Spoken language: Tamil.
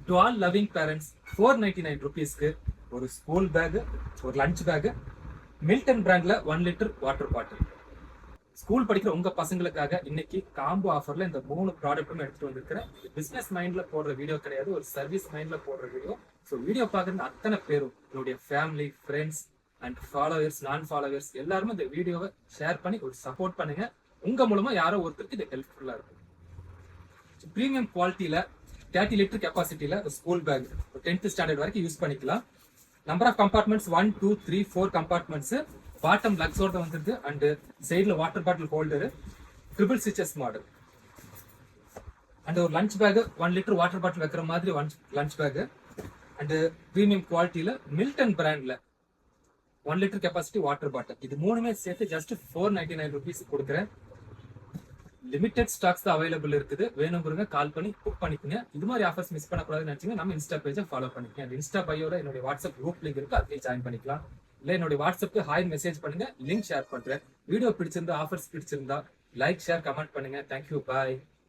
டு ஆல் லவ்விங் பேரண்ட்ஸ் 499 ருபீஸ்க்கு ஒரு ஸ்கூல் பேக், ஒரு லஞ்ச் பேக், மில்டன் பிராண்ட்ல 1 லிட்டர் வாட்டர் பாட்டில். ஸ்கூல் படிக்கிற உங்க பசங்களுக்காக இன்னைக்கு காம்போ ஆஃபர்ல இந்த 3 ப்ராடக்ட்டும் எடுத்துட்டு வந்திருக்கிறேன். பிசினஸ் மைண்ட்ல போடுற வீடியோ கிடையாது, ஒரு சர்வீஸ் மைண்ட்ல போடுற வீடியோ. ஸோ வீடியோ பார்க்குற அத்தனை பேரும் என்னுடைய ஃபேமிலி, ஃப்ரெண்ட்ஸ் அண்ட் ஃபாலோவர்ஸ், நான் ஃபாலோவர்ஸ் எல்லாருமே இந்த வீடியோவை ஷேர் பண்ணி ஒரு சப்போர்ட் பண்ணுங்க. உங்க மூலமா யாரோ ஒருத்தருக்கு இது ஹெல்ப்ஃபுல்லா இருக்கும். பிரீமியம் குவாலிட்டியில 30 லிட்டர் கெப்பாசிட்டியில ஸ்கூல் பேக் 10th ஸ்டாண்டர்ட் வரைக்கும் யூஸ் பண்ணிக்கலாம். Number of compartments 1 2 3 4 compartments. Bottom லக்ஸோட வந்துருக்கு அண்ட் சைடுல water bottle holder, triple stitches model. And ஒரு lunch bag 1 litre water bottle வைக்கிற மாதிரி லஞ்ச் பேக். அண்ட் பிரீமியம் குவாலிட்டியில மில்டன் பிராண்ட்ல 1 லிட்டர் கெப்பாசிட்டி வாட்டர் பாட்டில். இது மூணுமே சேர்த்து ஜஸ்ட் 499 ருபீஸ் கொடுக்குறேன். லிமிடெட் ஸ்டாக்ஸ் தான் அவைலபிள் இருக்குது. வேணுங்கிறவங்க கால் பண்ணி புக் பண்ணிக்கோங்க. இது மாதிரி ஆஃபர்ஸ் மிஸ் பண்ணக்கூடாதுன்னு நினைச்சீங்க நம்ம இன்ஸ்டா பேஜை ஃபாலோ பண்ணிக்கோங்க. அந்த இன்ஸ்டா பையோட என்னுடைய வாட்ஸ்அப் குரூப் லிங்க் இருக்கு, அதுலேயே ஜாயின் பண்ணிக்கலாம். இல்லை என்னுடைய வாட்ஸ்அப்க்கு ஹாய் மெசேஜ் பண்ணுங்க, லிங்க் ஷேர் பண்றேன். வீடியோ பிடிச்சிருந்தா, ஆஃபர்ஸ் பிடிச்சிருந்தா லைக், ஷேர், கமெண்ட் பண்ணுங்க. தேங்க்யூ, பாய்.